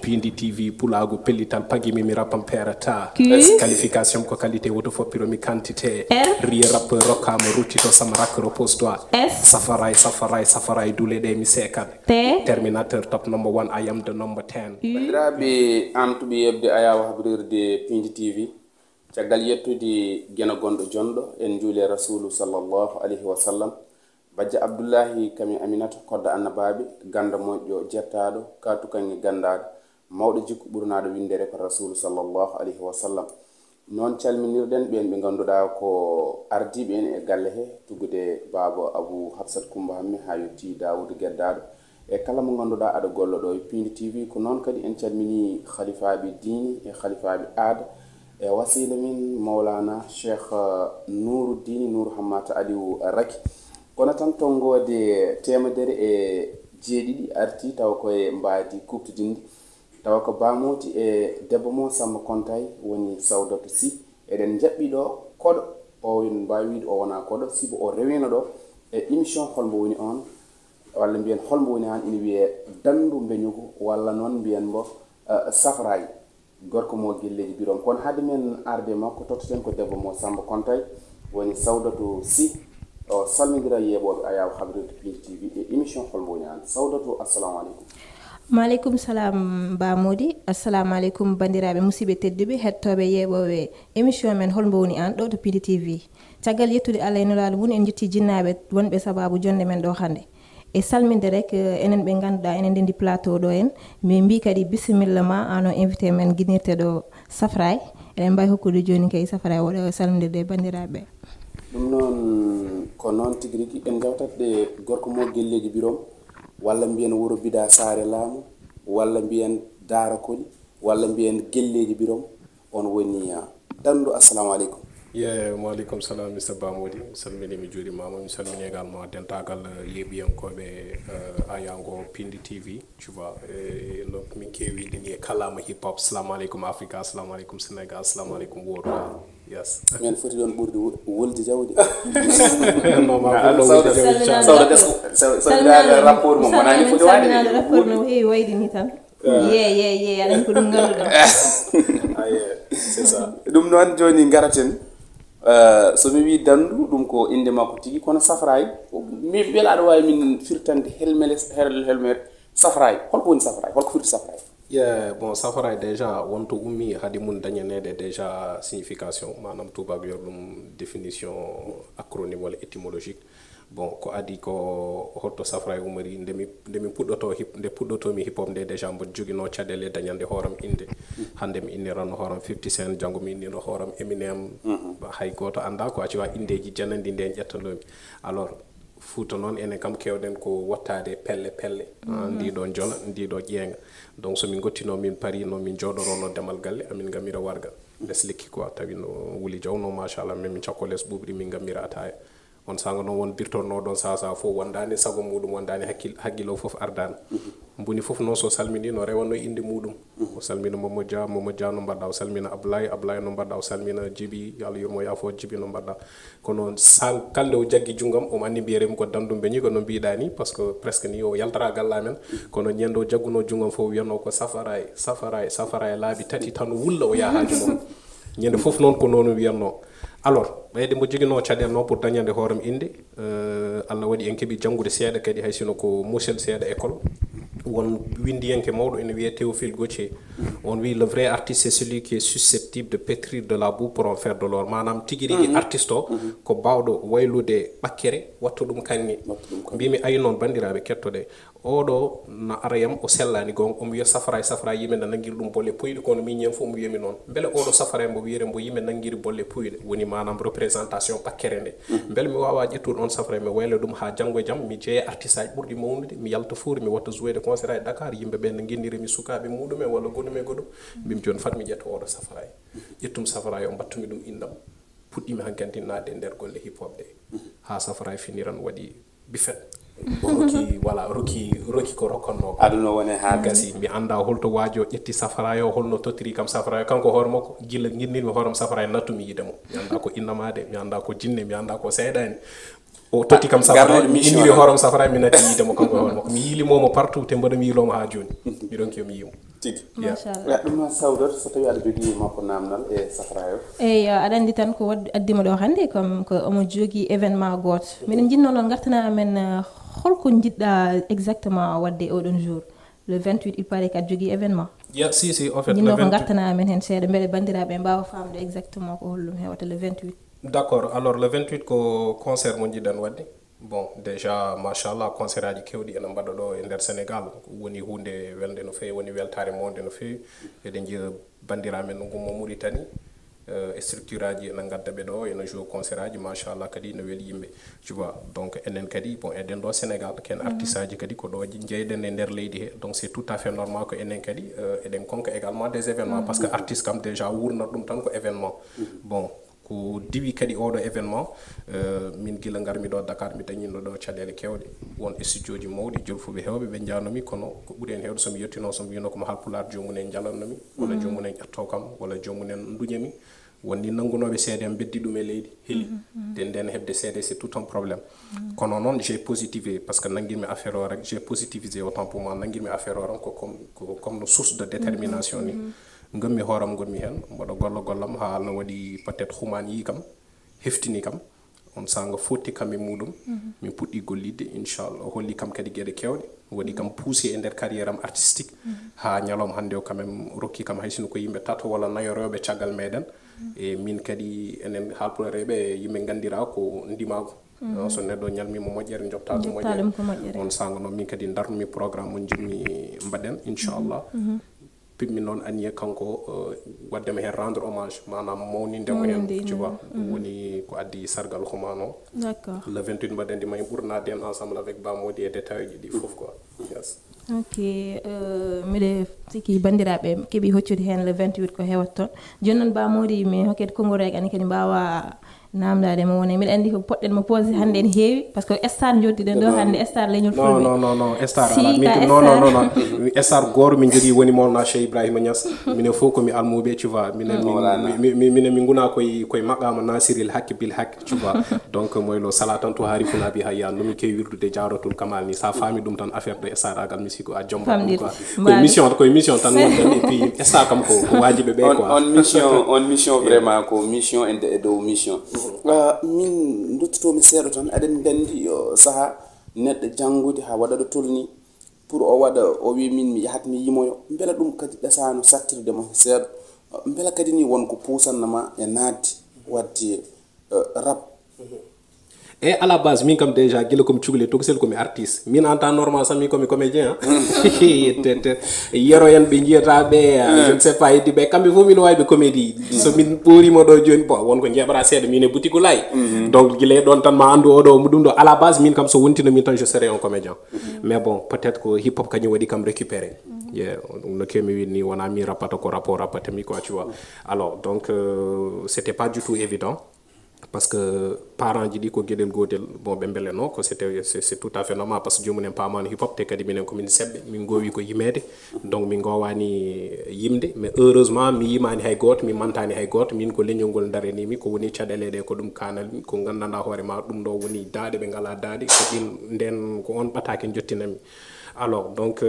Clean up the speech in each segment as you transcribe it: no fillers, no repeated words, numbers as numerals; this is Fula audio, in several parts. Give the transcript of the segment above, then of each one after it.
Pindi TV pulago pellital pagimi mi rapam perata qualification ko qualité woto foppiro mi quantité ri rappeur rokkama ruttito sama rakkoro poste-toi safaray dule de mi sekat terminateur top number 1 I am the number 10 bandiraɓe amtuɓe yebde ayawa habrirde Pindi TV caggal yettude gena gonɗo jonɗo en juule rasulu sallallahu alayhi wa sallam bajja abdoullahi kami aminata kodda annabaɓe ganda moƴƴo jettaɗo katukange gandaɗo mawɗo jikku ɓurnaɗo windere ko rasulu sallallahu alayhi wa sallam noon calminirɗen ɓen ɓe ganduɗa ko ardiɓe en e galle he tugude baba abou hafsat coumba hammi ha yetti dawoudou geddaɗo e kala mo ganduɗa aɗa gollo ɗo e Pindi TV ko noon kadi en calmini khalifaɓe dini e khalifaɓe aada e wasila min mawlana cheikh nouru dini nouru hammata aliou raki kono tan tongode temedere e jeeɗiɗi arti taw koye mbaadi kuftudinde tawa ko bamoti e debbo mo Samba Kontay woni Sawdata Sy eɗen jaɓɓi ɗo koɗo o mbawi wiide o wona koɗo sibo o rewino ɗo e émission holmbo woni on walla mbiyen holmbo woni han ina wiye dandu beñugo walla noon mbiyen mbo Safaray gorko mo gelleji birom kono haade men arde makko tottoten ko debbo mo Samba Kontay woni Sawdata Sy o salmidira yeɓoɓe ayaw habrirde Pindi TV e émission holmbo woni an Sawdata assalamu aleykum. maaleykum salam bamodi assalamu aleykum bandiraɓe musidɓe tedduɓe hettoɓe yeɓoɓe émission men holmbo woni an ɗo to Pindi TV caggal yettude Allah e nulaɗo mum en jetti jinnaɓe wonɓe sababu jonde men ɗo hande e salminde rek enen ɓe ganduɗa enen ndendi plateau ɗo en min mbi kadi bisimilla ma ano invité men guinirte ɗo Safaray eɗen mbawi hokkude joni kay Safaray waɗa salmidirde bandiraɓe ɗum noon ko noon tigui rigui en jawtatde gorko mo gelleji birom walla mbiyen wuro bida saare laamu walla mbiyen daara koli walla mbiyen gelleji birom on woni dandu assalamu aleykum. waaleykum salam Mr Bamodi mi salmini mi juurimama mi salmini également dentagal yeeɓiyankoɓe ayango Pindi TV tu vois donc min kewi ɗini e kalama hip hop assalamu aleykum africa assalamu aleykum sénégal assalamu aleykum world yes men foti ɗon ɓurde wolde jawdi sawde rapport mo wonani foti waade rapport no heewi wayde ni tan ye aɗa ko ɗum ganduɗa c'est ça ɗum noon joni garaten so mi wi dandu ɗum ko inde makko tigi kono Safaray mi beela aɗa wawi min firtande helmere Safaray holko woni Safaray holko firti Safaray. bon Safaray déjà wonto ummi hadi mun dañanede déjà signification manam tubabe yor ɗum définition acronyme wala étymologique bon ko adi ko hotto Safaray umari ndemi puɗɗotomi hip hop nde déjà mbo jogino caɗele dañande hooram inde hande mi innirano hooram 50 Cent janggo mi innino hooram Eminem hay goto anda ko acci wa indeji janandi nde ƴettanomi alors Fouta noon enen kam kewɗen ko wattade pelle ndiɗo jona ndiɗo ƴeenga donc somin gottino min pari no min jooɗorono demal galle amin gamira warga less lekki quoi tawi no wuli jawno machallah min cakko less ɓuuɓri min gamira ataya on sanga noon won birtorno ɗon sasa fof wondani sago muɗum wondani hakkilo fof ardani mbuni fof noon so salmini no rewanno inde muɗum o salmina Momo Dia no mbaɗɗa o salmina Ablaye no mbaɗɗa o salmina Djibi yo Allah yurmo yaafo Djibi no mbaɗɗa kono kalde o jaggi junggam omo anndi mbiyeremi ko dandum beñi ko no mbiɗa ni par ce que presque ni o yaltara galla men kono ñande o jagguno junggam fof wiyanno ko Safaray laabi tati tan wulla o yaha haaju moom ñande fof noon ko noon wiyanno alors ɓeyde mbo joguino caɗele noon pour dañande hooram inde Allah waɗi en keeɓi janngude seeɗa kadi hay sino ko mussel seeɗa école won windiyanke mawɗo ene wiye Théophile Gautier on wi le vrai artiste c'est celui qui est susceptible de pétrir de la boue pour en faire de l'or manam tigi rigui artiste o ko bawɗo waylude ɓakkere watta ɗum kanni mbimi ayi noon bandiraɓe kettoɗe oɗo no arayam o sellani gonga omo wiya Safaray yimɓe ne nanguiri ɗum bolle puyɗe kono min ñen fof mo wiyami noon beele oɗo Safaray mbo wiyere mbo yimɓe nanguiri bolle puyɗe woni manam représentation ɓakkere nde beele mi wawa ƴettude on Safaray mi wayla ɗum ha janggo e jaam mi jeeya artiste aji ɓurɗi mawnude mi yalta fuuri mi watta joué de concert e Dakar yimɓe ɓe ne guinnirimi sukaɓe muɗumen walla goɗɗum e goɗɗum mbimi joni fat mi ƴetta oɗo Safaray ƴettum Safaray o battumi ɗum indam puɗɗimi hankkadi nadde e nder golle hip hop ɗe ha Safaray finiran waɗi bifet roki ko rokkanno aduna woni ha gasi mi anda holto waajo ƴetti Safaray o holno tottiri kam Safaray kanko hoore makko gila guinnirmi hooram Safaray nattumi yidemo mi anda ko innamade mi anda ko jinne mi anda ko seeɗani o toti kam Safaray mi yiri horam Safaray mi nati yide mo kanko hono mi yili momo partout te mbodo mi yiloma ha joni mi don ki mi yimo tigi machallah dum no sawdor so tawi ada jogi makko namnal e Safaray aɗa andi tan ko addima ɗo hannde comme ko omo jogui événement goto minen jinno noon gartana amen holko jiɗɗa exactement wadde oɗon jour le 28 il paraît qu'aɗa jogui événement si en fait jinno ko gartana amen hen seeɗa beele bandiraɓe mbawa famde exactement ko hollum hewata le 28 d'accord alors le 28 ko concert mo jiɗɗen wadde bon déjà machallah concert aji kewɗi ene mbaɗa ɗo e nder Sénégal woni hunde welde no fewi woni weltare monde no fewi eɗen jiya bandiramen no gummo Mauritanie e structure aji ene gadda ɓe ɗo ene joue concert aji machallah kadi no weeli yimɓe tu vois donc enen kadi bon eɗen ɗo Sénégal ken artiste aji kadi ko ɗo jeyɗen e nder leydi he donc c'est tout à fait normal ko enen kadi eɗen konka également des événements parce que artiste kam déjà wurnat ɗum tan ko événement bon ko diwi kadi oɗo événement min gila garmi ɗo Dakar mi dañino ɗo caɗele kewɗe won studio ji mawɗi jolfuɓe hewɓe ɓe janomi kono ko ɓuuri hen hewde somi yettino somi wino komo Haalpulaar jomumen jalannomi walla jomumen ƴetto kam walla jomumen duñami wonni nangunoɓe seede am beddi ɗum e leydi heeli te nden hebde seede c'est tout un problème kono noon j'ai positivé parce que nanguirmi affaire o rek j'ai positivisé autant pour moi nanguirmi affaire o ran ko comme no source de détermination ni ngommi hooram gonmi hen mboɗo gollam ha no waɗi peut être human yi kam heftini kam on sanga fotti kam e muɗum min puɗɗi gollidde inchallah holli kam kadi gueɗe kewɗe waɗi kam poussé e nder carrière am artistique ha ñalawma hannde o quand même rokki kam haysino ko yimɓe tato walla nayoroɓe caggal meɗen e min kadi enen Haalpulareɓe yimɓe gandira ko ndimago so neɗɗo ñalmimo moƴƴere jotta ɗum moƴƴere on sanga noon min kadi darnumi programme mo jimmi mbaɗen inchallah pimmi noon aniye kanko waddema hen rendre hommage manam mawnindemo hen tu vois woni ko addi sargal humano d'accord le 28 mbaɗendi may ɓurnade en ensemble avec Bamodi e détail ji ɗi fof quoi yes ok miɗe sikki bandiraɓe keeɓi hoccude hen le 28 ko hewat toon joni noon Bamodi mi hokkete konngorek ani kadi mbawa namdade mo woni miɗa andi ko poɗɗen mo posé hannde ene heewi par ce que star joddiɗen ɗo hannde star leñol fulɓe non star ala min non star goto min jogui woni Mawlana Cheikh Ibrahima Niass minen fof komi almuɓe tu vois minen min guna koye maqama nasiril haqqi bil haqqi tu vois donc moylo sala tan to haari funabi hayya nomi kewi wirdude jawratul kamal ni sa faami ɗum tan affaire de star agal mi siko a jomba ɗum quoi koye mission tan wonten et puis star kam ko wajiɓe ɓe quoi on mission vraiment ko mission e dow mission min duttotomi seeɗo tan aɗen gandi saaha neɗɗo janngude ha waɗa ɗo tolni pour o waɗa o wi min mi yahat mi yimoyo beela ɗum kadi ɗasano sattirde mo seeɗo beela kadi ni wonko puusannama e naatde wadde rap et à la base min kam déjà gila komi cukalel tokosel komi artiste min en temps normal sami komi comédien yero en ɓe jiyata ɓe je ne sais pas heddi ɓe kamɓe fof min wawi ɓe comédie so min ɓorima ɗo joni bon wonko jeeɓata seeɗa min e boutique ulay donc guila ɗon tan ma andu oɗo ɗum ɗo à la base min kam so wontino min tan je serai un comédien mais bon peut être ko hip hop kañum waɗi kam récupéré no kemi winni wona mi rappata ko rapport rappatemi quoi tu vois alors donc c'était pas du tout évident parce que parents ji ɗi ko gueɗel gotel bon ɓe beleno ko c'est tout à fait normal parce que jomumen pamani hip hop te kadi minen komin seɓɓe min gowi ko yimede donc min gowani yimde mais heureusement mi yimani hay goto mi mantani hay goto min ko leñol ngol darenimi ko woni caɗele ɗe ko ɗum kanal ko gandanɗa hoorema ɗum ɗo woni daade ɓe ngala daade ko ɗin nden ko on ɓatake jottinami alors donc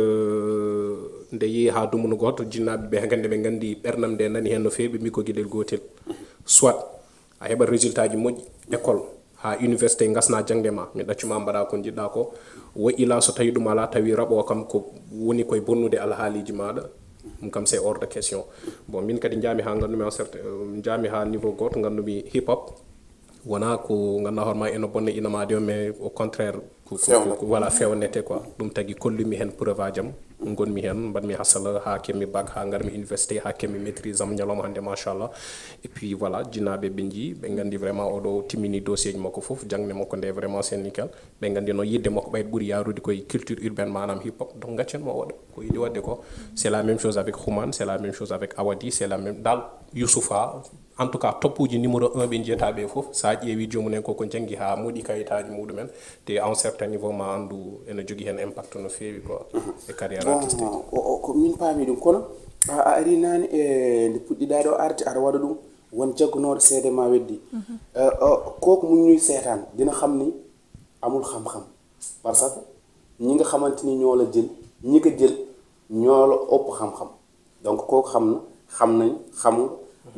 nde yeehi ha dumuno goto jinnaɓe ɓe gande ɓe gandi ɓernam nde nani hen no fewi mi ko gueɗel gotel soit a heɓat résultat ji moƴƴi école ha université gasna jangde ma mi ɗaccuma mbaɗa ko jiɗɗa ko wo ila so tawi ɗum ala tawi raɓo kam ko woni koye bonnude alhaaliji maɗa ɗum kam c'est hors de question bon min kadi jami ha gandumi en certain jami ha niveau goto gandumi hip hop wona ko ganduɗa hoorema eno bonna inamade o mais au contraire voilà fewnete quoi ɗum tagui kollumi hen preuve ajam gonmi hen mbaɗmi hasala ha kemmi bac ha garmi université ha kemmi maîtrise am ñalawma hande machallah et puis voilà jinnaɓe ɓe jii ɓe gandi vraiment oɗo timmini dossier ji makko foof jangde makko nde vraiment c'est nickel ɓe gandi no yidde makko ɓayde ɓuuri yarude koye culture urbaine manam hip hop donc gaccen mo waɗa ko yiɗi wadde ko c'est la même chose avec Human c'est la même chose avec Awadi c'est la même dal Youssoufa en tout cas toppuji numéro 1 ɓe jiyataɓe foof sa ƴeewi jomumen koko janggi ha moɗi kayitaji muɗumen te à un certain niveau ma andu ene jogui hen impact no fewi quoi e carrière artistique ko min paami ɗum kono a ari nani e nde puɗɗiɗa ɗo arde aɗa waɗa ɗum won jaggunoɗo seede ma weddi koko muññuy seetan dina xam ni amul xam-xam parce que ñi nga xamante ni ñoo la jël ñi ko jël ñoo la ëpp xam-xam donc kooku xam nañ xamul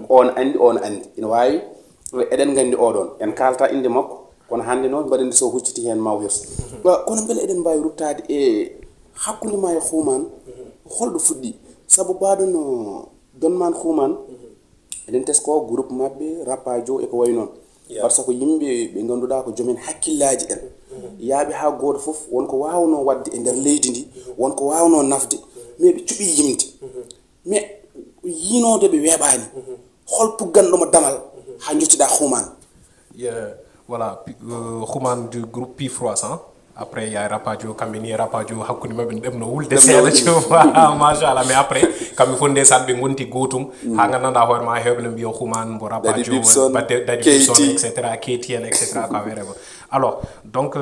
on andi ina waawi eɗen nganndi oɗon en kalta inde makko kono hannde noon mbaɗen so hucciti heen mawhirso kono mbele eɗen mbawi ruttade e hakkunde ma e huuman holɗo fuɗɗi sabu mbaɗo no donman huuman eɗen tesko groupe mabɓe rappajo e ko way noon par ce que yimɓe ɓe ngannduɗaa ko jomen hakkillaji en yaaɓe haa gooto fof wonko waawno wadde e ndeer leydi ndi wonko waawno nafde mais ɓe cuɓii yimde mais yiinoode ɓe weeɓaani hol pugganɗomo damal haa njottiɗaa huuman voilà human du groupe P300 après ya rapadio kamini rapadio hakkude mabbe demno wulde sela ciowa machallah mais après kammi fonde sadbe gonti gotum ha gananda hoore ma heble mbiyo human bo rapadio dadi Gibson etc KTN etc ka wereba alors donc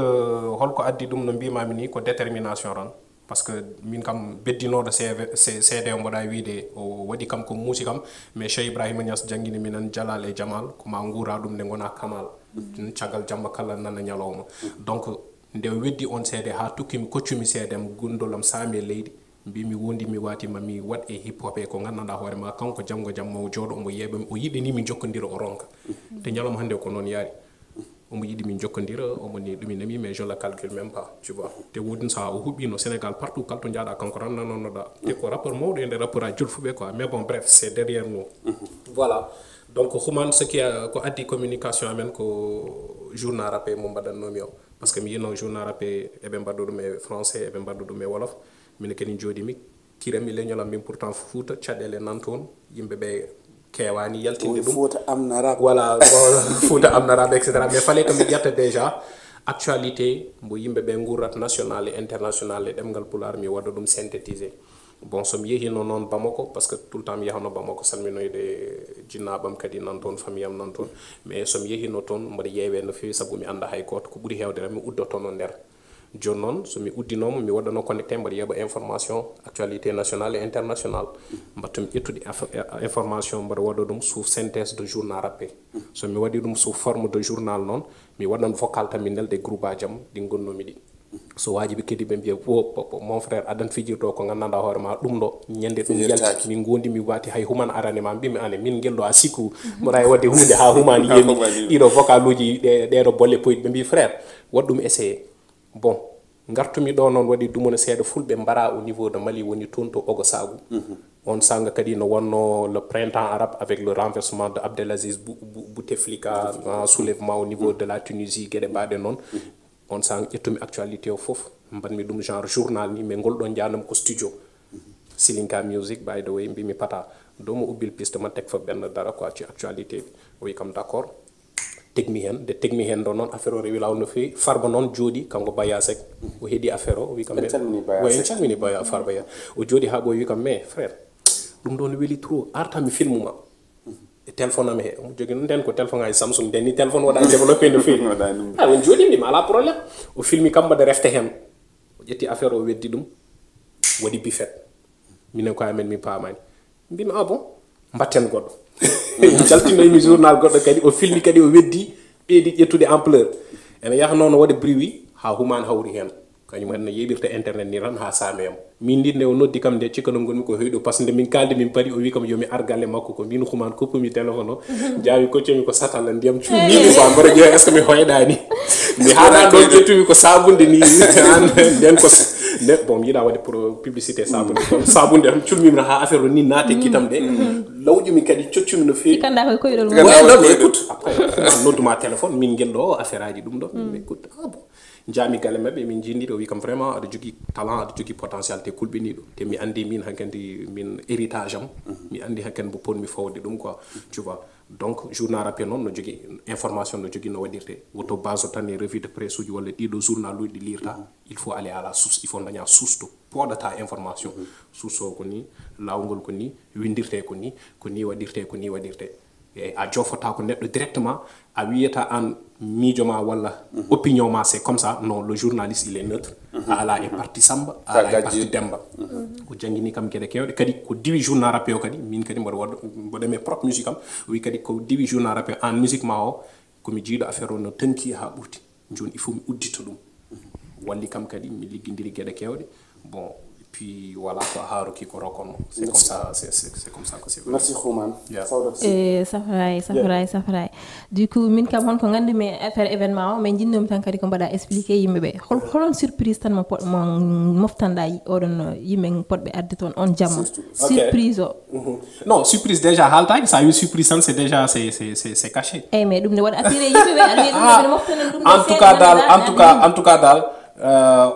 holko addi dum no mbimami ni ko détermination ran parce que min kam beddinodo CD mboda wiide o wadi kam ko musi kam mais Cheikh Ibrahima Niass jangini minan Jalal e Jamal ko ma ngura dum ne gona kamal ciagal jamma kala nana nyalawma donc nde weddi on seede ha tukkimi koccumi seedem gundolam saami leydi mbimi wondi mi watima mi wat e hip hop e ko gandanɗa hoore ma kanko jamgo jamma o jooɗo omo yeeɓe o yiɗi ni min jokkodira o ronka te ñalom hande ko noon yaari omo yiɗi min jokkodira omo ni ɗuminami mais je le calcule même pas tu vois te wodin sa o huɓɓino Sénégal partout kala to jaaɗa kanko tan nanonnoɗa te ko rapport mawɗo e nder rapport a julfuɓe quoi mais bon bref c'est derrière nous voilà donc human ce qui a ko addi communication amen ko journal rappé mo mbaɗannomi o parce que mi yino journal rappé eɓe mbaɗɗo ɗum e français eɓe mbaɗɗo ɗum e wolof mine kadi jooɗimi kirami leñolam min pourtant Fouta caɗele nan toon yimɓe ɓe kewani yaltinde ɗum Fouta amnaraɓe voilà Fouta amnaraɓe etc mais fallait que mi ƴetta déjà actualité mbo yimɓe ɓe gurrat national et international e ɗemgal Pulaar mi waɗa ɗum synthétiser bon somi yehino noon Bamako parce que tout le temps mi yahano Bamako salminoyde jinnaɓam kadi nan toon famille am nan toon mais somi yehino toon mbaɗa yeewe no fewi sabu mi anda hay goto ko ɓuuri hewde tan mi uddotono nder joni noon somi uddinomo mi waɗano connecté mbaɗa yeeɓa information actualité nationale et international mbattumi ƴettude information mbaɗa waɗa ɗum sous synthèse de journal rappé somi waɗi ɗum sous forme de journal noon mi waɗan vocal tan mi nelde groupe aji am ɗi gonnomi ɗi so wajibi kedi ɓe mbiya mon frère adan fijirto ko gandanɗa hoore ma ɗum ɗo ñande ɗum yalti min gondi mi wati hay human arane ma mbimi ane min gelɗo a sikku mbaɗa e wadde hunde ha human yemi ɗiɗo vocal uji ɗeɗo bolle poyit ɓe mbi frère waɗ ɗum essayé bon gartumi ɗo noon waɗi dumone seeɗa fulɓe mbara au niveau de Mali woni toon to Ogo Sagu on sanga kadi no wonno le printemps arabe avec le renversement de Abdelaziz Bouteflika soulèvement au niveau de la Tunisie gueɗe mbaɗe noon on sang ƴettumi actualité o fof mbanmi ɗum genre journal ni mais ngol ɗon janam ko studio Silinka music by the way mbimi pata do mo ubbil piste ma tek fa benn dara quoi ci actualité o wi kam d'accord tegmi hen de tegmi hen ɗo noon affaire o rewi law no fewi Farba noon jooɗi kanko Baya Seck o heeɗi affaire o wi kam en calmini Baya Farba ya o jooɗi ha ɓoy wi kam mais frère ɗum ɗo no weeli trop artami film ma e téléphone am he omo jogui nden ko téléphone ngaji Samsung nden ni téléphone waɗani développé no fewi on jooɗi mbima ala probléme o filmi kam mbaɗa refte hen o ƴetti affaire o weddi ɗum waɗi bifet minen ko amen min paamani mbimi ah bon mbatten goɗɗo jaltinoymi journal goɗɗo kadi o filmi kadi o weddi ɓeydi ƴettude ampleur ene yaha noon waɗa bruit ha human hawri hen kañum en no yeɓirta internet ni tan ha saameyam min ndi nde o noddi kam nde cikkano gonmi ko heyɗo par ce que nde min kalde min paari o wi kam yomi argalle makko ko min human koppumi téléphone o jaawi koccumi ko satalla ndiyam cuumimi quoi mbaɗa ƴeewa est ce que mi hoyɗani mi haɗan ɗon ƴettumi ko sabunde ni nden ko bon mi yiɗa waɗde pour publicité sabunde kono sabunde tan culmimi ha affaire o ni naate kitam de lawƴumi kadi coccumi no fewi kanda koye koyɗol non écoute après nodduma téléphone min guel ɗo affaire aji ɗum ɗo écoute ah bon jami galle mabɓe min jindiɗo wi kam vraiment aɗa jogui talent aɗa jogui potentialité kulɓiniɗo te mi andi min hankkandi min héritage am mi andi hankkandi bo ponmi fawde ɗum quoi tu vois donc journal rappé noon no jogui information no jogui no waɗirte woto base o tan e revue de presse uji walla ɗiɗo journal uji ɗi lirta il faut aller à la source il faut daña source to poɗata information source o ko ni lawgol ko ni windirte ko ni waɗirte ko ni waɗirte e a jofota ko neɗɗo directement a wiyata an miijo ma walla opinion ma c'est comme ça non le journaliste il est neutre a ala e parti Samba a ala e parti Demba ko jangini kam gueɗe kewɗe kadi ko diwi journal rappé o kadi min kadi mbaɗa waɗame propre musique am wi kadi ko diwi journal rappé en musique ma o komi jiiɗo affaire o no tanki ha ɓurti joni il faut mi uddita ɗum walli kam kadi mi liggidiri gueɗe kewɗe bon et puis voilà ko haaruki ko rokonno c'est comme ça c'est comme ça que c'est merci Khouman Safaray du coup min kam hon ko gandumi affaire événement o mais jinnomi tan kadi ko mbaɗa expliquer yimɓeɓe holon surprise tan mo moftanɗa oɗon yimɓe podɓe arde toon on jamma surprise o non surprise déjà haaltaki sa wi surprise tan c'est déjà c'est caché mais ɗum ne waɗa attiré yimɓeɓe aɗa wiya ɗum ne moftanan ɗum en tout cas dal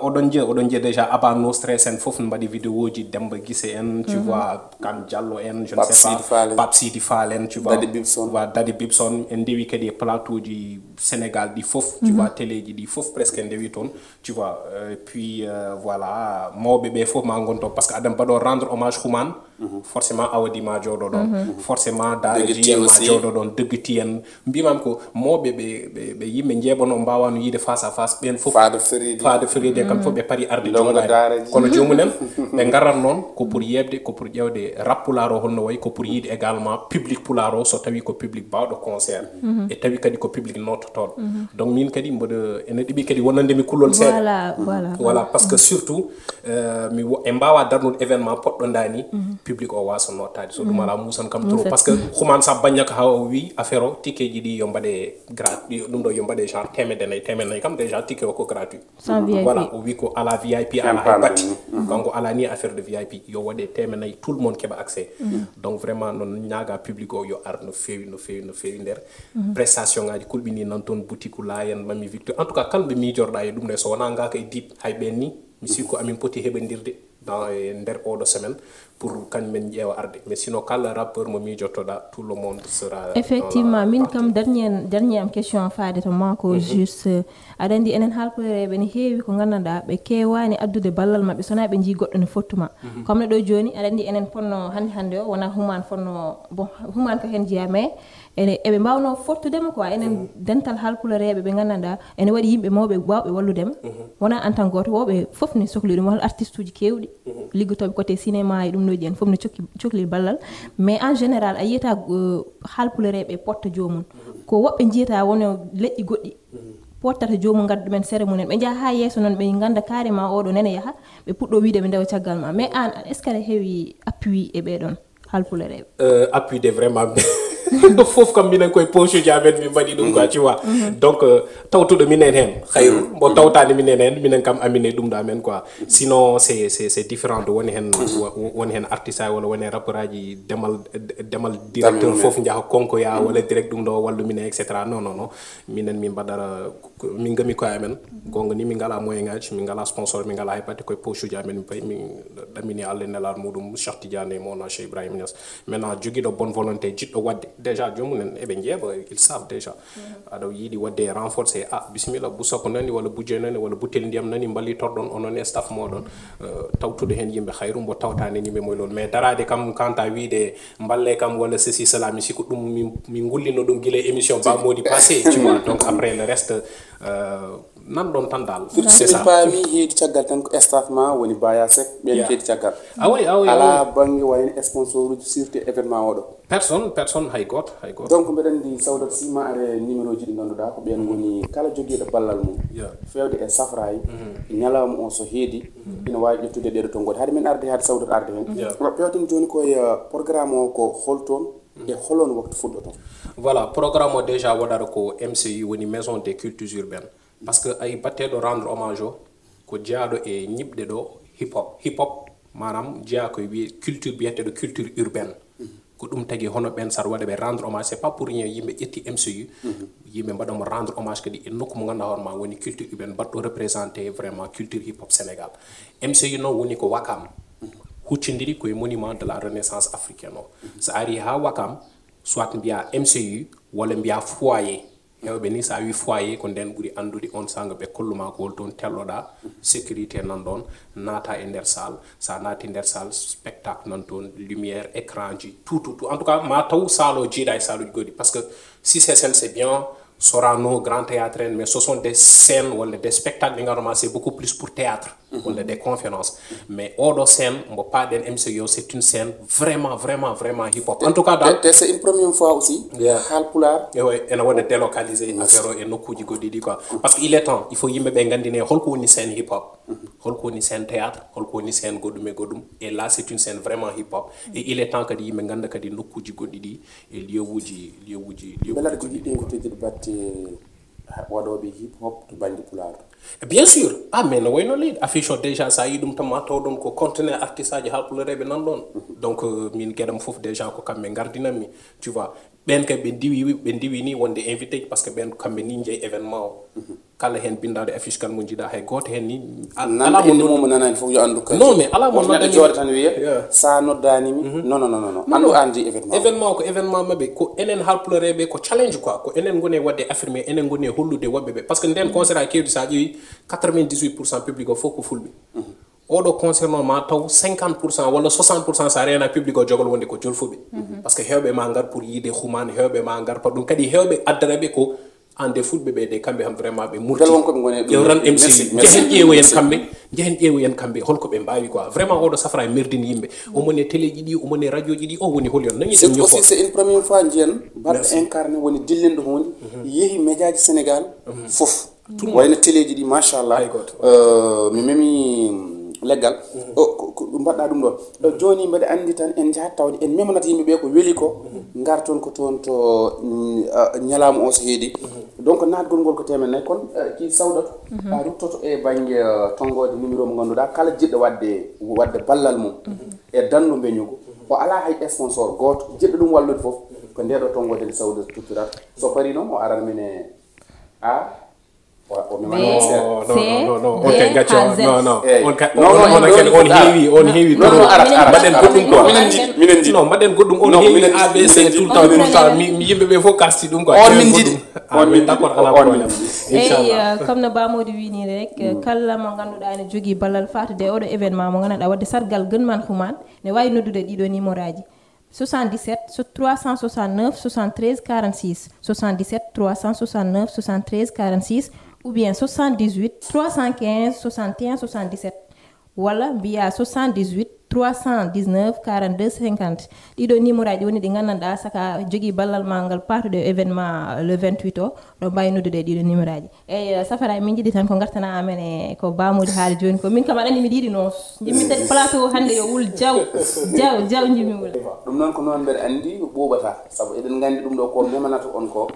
oɗon je déjà aba no stress en fof mbaɗi vidéo ji Demba Guissé en tu vois Kan Diallo en je ne sais pas Pape Sidi Fall en tu vois Dadi Bibson en dewi kadi plateau ji Sénégal di fof tu vois télé ji di fof presque en dewi ton tu vois puis voilà mawɓe ɓe fof ma gonto parce que adam baɗo rendre hommage Khouman forcément awadi ma jooɗo ɗon forcément daji en ma jooɗo ɗon deguti en mbimam ko mawɓe ɓe yimɓe jeeɓano mbawano yiide face à face ɓen fof faade feride kam fof ɓe pari arde jooɗade kono jomumen ɓe garat noon ko pour yebde ko pour ƴewde rap Pulaar o holno wayi ko pour yiide également public Pulaar o so tawi ko public bawɗo concert e tawi kadi ko public nottotoɗo donc min kadi mboɗo ene ɗiɓi kadi wonandemi kullol seeɗa voilà parce que surtout e mbawa darnude événement poɗɗo dani public o wasa nottade so ɗum ala musan kam trop parce que Khouman sa bagna ko ha o wi affaire o ticket ji ɗi yo mbaɗe gratuit ɗum ɗo yo mbaɗe genre temedde kam déjà ticket o ko gratuit voilà o wi ko ala VIP ala hay batti kanko ala ni affaire de VIP yo waɗe temedde tout le monde keɓa accès donc vraiment non ñaaga public o yo ar no fewi nder prestation ngaji kulɓini nan toon boutique layen mami Victor en tout cas kalɓe mijorɗa e ɗum nde so wona ngaka e dip hay ɓen ni mi sikko amin poti heɓodirde dans nder oɗo semaine pour kañumen ƴeewa arde mais sinon kala rappeur mo mijottoɗa tout le monde sera effectivement min kam dernier am question faade to mako juste aɗa andi enen haalpulereɓe ne heewi ko gandanɗa ɓe kewani addude ballal mabɓe sona ɓe jii goɗɗo ne fottuma comme ne ɗo joni aɗa andi enen ponno hande o wona Human fonno bon Human ko hen jeeya mais eɓe mbawno fottudema quoi enen dental haalpulereɓe ɓe gandanɗa ene waɗi yimɓe mawɓe wawɓe walludema wona en tant goto woɓe foof ne sohli ɗum walla artiste uji kewɗi liggotoɓe côté cinéma e ɗum noji en fof ne cohli ballal mais en général a yiyata haalpulereɓe potta jomum ko woɓɓe jiyata wono leƴƴi goɗɗi pottata jomum gadda ɗumen cérémonie ɓe jaaha ha yesso noon ɓe ganda carrément oɗo nene yaaha ɓe puɗɗo wiide ɓe ndewa caggal ma mais an est ce que aɗa heewi appui e ɓeɗon haalpulereɓe appui de vraiment fof kam minen koye poche ji amen min mbaɗi ɗum quoi tu vois donc tawtuɗo minen hen hayru mo tawtani minen hen minen kam amine ɗum ɗo amen quoi sinon c'est différent de woni hen artiste ay walla woni hen rappeur aji demal directeur fof jaaha konkoya walla direct ɗum ɗo wallu minen etc non minen min mbaɗara min gami koye amen gonga ni min ngala moyen ngaji min ngala sponsor min ngala hay batte koye poche ji amen min payi min ɗamini Allah nelal muɗum Cheikh Tidiane mona Cheikh Ibrahima Niass maintenant joguiɗo bonne volonté jiɗɗo wadde déjà jomunen eɓe jeeɓa ils savent déjà aɗa yiiɗi wadde renforcé bisimilla busako nani walla budget nani walla butel ndiyam nani ballitorɗon onon e staff moɗon tawtude hen yimɓe hayru mbo tawtani yimɓe moylol mais darade kam kanta wiide mballe kam walla ceci cela mi siko ɗum min gullino ɗum guila émission ba modi passé tu vois donc après le reste nan ɗon tan dal c'est ça paami heedi caggal tan ko staff ma woni baya sek ɓen heedi caggal ala bangi wayne sponsor uji surtout événement oɗo personne hay goto donc mbeɗa andi Sawdat sima are numéro ji ɗi ganduɗa ko ɓen woni kala joguiɗo ballal mum fewde e Safaray ñalawma on so heedi ina wawi ƴettude ɗeɗo to gode haade min arde haade Sawdat arde hen pewten joni koye programme o ko holton e holon waktu fuɗɗoto voilà programme o déjà waɗata ko MCU woni maison des cultures urbaines parce que ay batteɗo rendre hommage o ko jeeyaɗo e ñiɓde ɗo hip hop manam jeeya koye wiye culture biyeteɗo culture urbaine ko ɗum tagi hono ɓen sar waɗa ɓe rendre hommage c'est pas pour rien yimɓe ƴetti MCU yimɓe mbaɗamo rendre hommage kadi e nokku mo ganduɗa hoorema woni culture urbaine mbaɗɗo représenté vraiment culture hip hop Sénégal MCU noon woni ko Wakam huccidiri koye monument de la renaissance africaine o so ari ha Wakam soit mbiya MCU walla mbiya foyer hewɓe ni sa wi foyer ko nden ɓuuri andude on sanga ɓe kolluma ko hol toon telloɗa sécurité nan ɗon naata e nder salle sa naati nder salle spectacle nan toon lumière écran ji tout en tout cas ma taw salle o jiiɗa e salle uji goɗɗi parce que si c'est bien Sorano, Grand Théâtre, mais ce sont des scènes ou des spectacles, c'est beaucoup plus pour théâtre ou des conférences. Mais hors de scène, pas d'un MCO, c'est une scène vraiment hip-hop. En tout cas, c'est une première fois aussi. HAAL PUULAR. Oui, et on va délocaliser l'affaire et nos coups de quoi. Parce qu'il est temps, il faut y mettre un holko ni scène hip-hop, holko ni scène théâtre, holko ni scène godum. Et là, c'est une scène vraiment hip-hop. Et il est temps que y mette un peu de nos coups de et lieu wuji. Wadobe hip hop to bandi pular. Bien sûr. Ah mais no wayno lead affiche déjà ça yi dum tamato don ko conteneur artiste aji halpulare be nan don. Donc min gedam fof déjà ko kambe gardina mi, tu vois. Ben ka be diwi ni wonde invité parce que ben kambe ni jey événement kala hen bindade affiche kan mo jida hay goto hen ni ala mo nanani fof yo andu kan. Non mais ala mo nodani jortan wiya sa noddani mi non andu andi événement mabbe ko enen halpulare be ko challenge quoi ko enen gone wadde affirmer enen gone hollude wobbe be parce que den concert a kewdi sa ƴeewi 98% public o fof ko fulɓe oɗo concernant ma taw 50% walla 60% sa rena public o jogol wonde ko jolfuɓe parce que hewɓe ma ngar pour yiide humane hewɓe ma ngar par ɗum kadi hewɓe addanaɓe ko ande fulɓe ɓe de kamɓe ham vraiment ɓe murti ƴewran MC jehen ƴeewoyen kamɓe holko ɓe mbawi quoi vraiment oɗo Safaray merdini yimɓe omone télé ji ɗi omone radio ji ɗi o woni hol yon nañi dem ñofo c'est une première fois jiyan baɗɗo incarné woni dillenɗo hunde yeehi média ji Sénégal fof wayno télé ji ɗi machallah mi memi leggal mbaɗɗa ɗum ɗon joni mbaɗa andi tan en jahat tawde en memanata yimɓeɓe ko weeli ko ngar toon ko toon to ñalama o so heedi donc natgol ngol ko temen nayyi kono ki sawdatu a ruttoto e banggue tongode numéro mo ganduɗa kala jiɗɗo wadde ballal mum e dandu beñugo o ala hay sponsor goto jiɗɗo ɗum wallude foof ko ndeɗo tongode nde sawdata tuttirat so pari noon o aran mine non. On heewi non mbaɗen goɗɗum on heewi ABC tout le temps mi yimɓeɓe fof kasti ɗum quoi on min jiɗi d'accord ala problème inchallah comme no bamodi wini rek kala mo ganduɗa ene jogui ballal fatude oɗo événement mo ganduɗa wadde sargal gunman human ne wawi noddude ɗiɗo numéro aji 77 369 73 46 77 369 73 46 ou bien 78 315 61 77 wala via 78 319 42 50 ɗiɗo numéro aji woni ɗi gandanɗa saka jogui ballal mangal patude événement le 28 o ɗo mbawi noddude ɗiɗo numéro aji eyyi Safaray min jiiɗi tan ko gartana amen e ko bamodi haali joni ko min kam aɗa andi mi yiɗi noon jimmi tati plateau hande yo wul jaw jimmi wul ɗum noon ko noon mbeɗa andi ɓuuɓata saabu eɗen gandi ɗum ɗo ko memanata on ko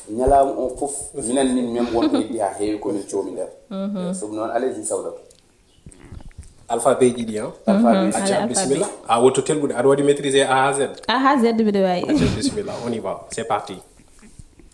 ñalama on foof minen min mem wonko heddi ha heewi komin coomi nder so ɗum noon allez-y sawdatu alphabet ji ɗi acca bismillah a wotto telbude aɗa waɗi maîtriser A à Z mbiɗa wawi bismillah on y va c'est parti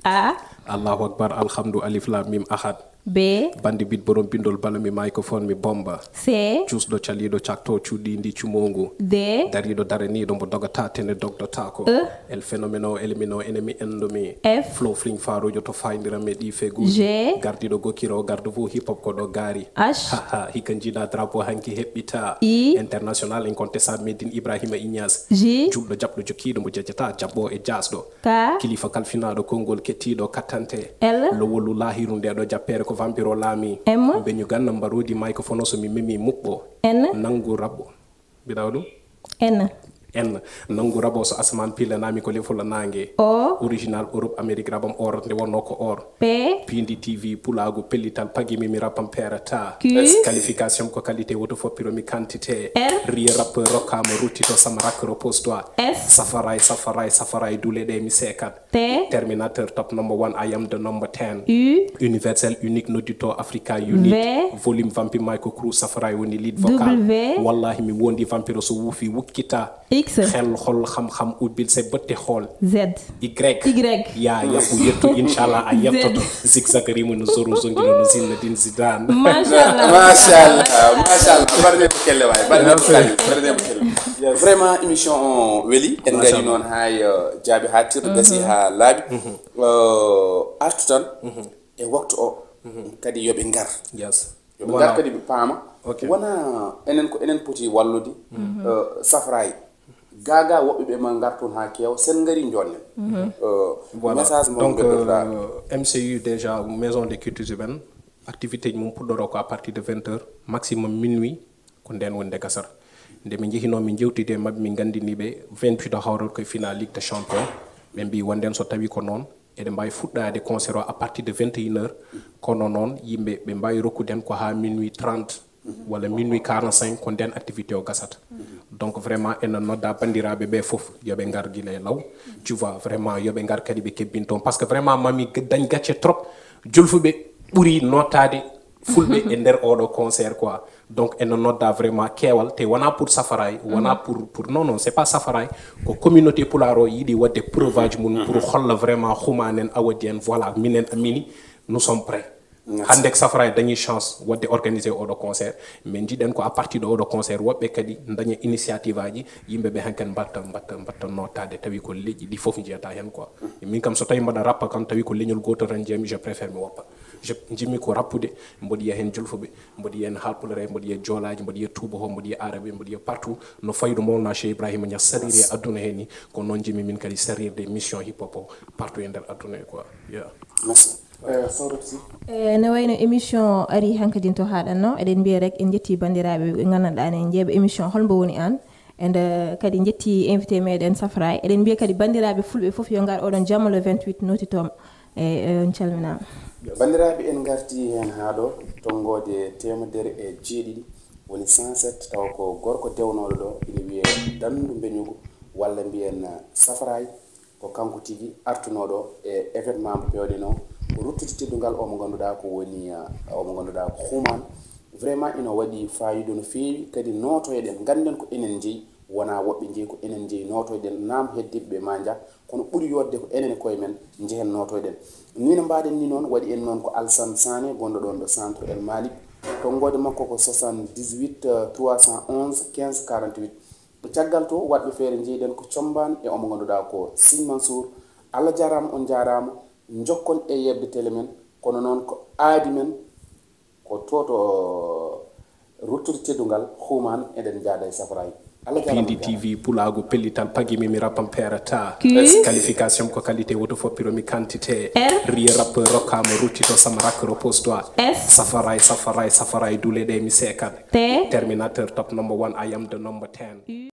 A allahu akbar alhamdu alif lam mim ahad B bandi bit borom bindol bala mi microphone mi bomba C jusɗo caliɗo cakto cuuɗi ndi cumongu D dariɗo daraniɗo mbo dogata tene dogdota ko el phénomène o elimino enemi endomi F flow fring farujo to fayndirame ɗi feguji G gardiɗo gokkiro garde fo hip hop ko ɗo gaari H hikka jiiɗa drapeau hanki heɓɓita I international incontestable medine ibrahima ignas J julɗo jaɓɗo jokkiɗo mbo jejjata jaɓɓo e jasɗo K kilifa kalfinaɗo konngol kettiɗo kattante L lowolu lahiru ndeɗo jappere ko vampiro laami M beñu ganna mbarodi microphone o so mi memi muɓɓo N nangu rabbo mbiɗa ɗum N nangu rabo so asaman pilanami ko lefula nangue O original Europe Amérique rabam or nde wonno ko or P pindi TV pulago pellital pagimi mi rappam perata Q qualification ko qualité woto foppiromi quantité R rie rappeur rokkama ruttito sama rak repose-toi S Safaray dule ɗe mi sekat T terminateur top number 1 I am the number 10 U universel unique nodito Africa unique V volume vampire Michael Cruz Safaray woni lead vocal W wallahi mi wondi vampire so wuufi wukkita X xel xol xam-xam ubbil sa bëtte xool Z Y yaa yapu yettu inchallah a yettoto zigzag rimu no zoru zongino no zinna din zidan machallah barne ko kelle way barne ko kelle vraiment émission on weli en ngari non hay jaabi ha tirde gasi ha laabi artu tan e waktu o kadi yobe ngar yobe ngar kadi be paama wona enen ko enen poti wallude Safaray gaga woɓɓe ɓe ma garton ha kew sen ngari jonne voilà message mo donc MCU déjà maison des cultures urbaines activité mum puɗɗoro ko à partir de 20h maximum minuit ko nden wonde gasar nde min jehino min jewtide mabɓe min gandini ɓe 28 o hawrat koye final ligue des champions ɓe mbi wonden so tawi ko noon eɗen mbawi fuɗɗade concert o à partir de 21h kono noon yimɓe ɓe mbawi rokkuden ko ha minuit 30 wala minuit 45 ko nden activité o gasata donc vraiment enen nodda bandiraɓe ɓe foof yoɓe ngar guila e law tu vois vraiment yoɓe ngar kadi ɓe kebbin toon par ce que vraiment mami dañ gacce trop julfuɓe ɓuuri notade fulɓe e nder oɗo concert quoi donc enen nodda vraiment keewal te wona pour Safaray wona pour non c'est pas Safaray ko communauté Pulaar o yiiɗi wadde preuve aji mum pour holla vraiment humanen awadi en voilà minen amini nous sommes prêts hande Safaray dañi chance wadde organiser oɗo concert mais jiɗen ko à partir de oɗo concert woɓɓe kadi daña initiative aji yimɓeɓe hanken mbatta notade tawi ko leƴƴi ɗi foof jeyata hen quoi min kam so tawi mbaɗa rappa kam tawi ko leñol goto tan jeeyami je préfère mi woppa jimmi ko rappude mboɗo yiya hen julfuɓe mboɗo yiya hen haalpulare mboɗo yiya joolaji mboɗo yiya tubaho mboɗo yiya arabe mboɗo yiya partout no faydu mawna Cheikh Ibrahima Niass sariri e aduna hen ni ko noon jimmi min kadi sarirde mission hip hop o partout e nder aduna e quoi merci ne wayno émission ari hankadin to haɗanno eɗen mbiya rek en jetti bandiraɓe ɓe gandanɗa ne jeeɓa émission Hol Mbo woni an ende kadi jetti invité meɗen Safaray eɗen mbiya kadi bandiraɓe fulɓe foof yo ngar oɗon jamma le 28 notitoma on calminama bandiraɓe en garti hen ha ɗo tongode temedere e jeeɗiɗi woni 107 taw ko gorko dewnoɗo ɗo ina wiye dandu beñugo walla mbiyen Safaray ko kanko tigui artunoɗo e événement mo pewɗen o ko ruttude teddugal o mo ganduɗa ko woni o mo ganduɗa ko human vraiment ina waɗi fayidu no feewi kadi notoyɗen ganden ko enen jeeyi wona woɓɓe jeeyi ko enen jeeyi notoyɗen naam heddiɓe ma dia kono ɓuuri yodde ko enen koye men jehen notoyɗen ni no mbaɗen ni noon waɗi en noon ko Alsane Sané gonɗo ɗon ɗo centre El Malick tongode makko ko 78 311 15 48 caggal to waɗɓe feere jeeyɗen ko Combane e omo ganduɗa ko Signe Mansour Allah jarama on jarama jokkon e yebde télé men kono noon ko aadi men ko toto ruttude teddugal human eɗen jaada e Safaray Pindi TV pulago pellital pagimi mi rappam perata qualification ko qualité woto foppiromi quantité riye rappeur rokkama ruttito sama rakk repose toi Safaray dule ɗe mi sekat terminateur top number 1 I am the number 10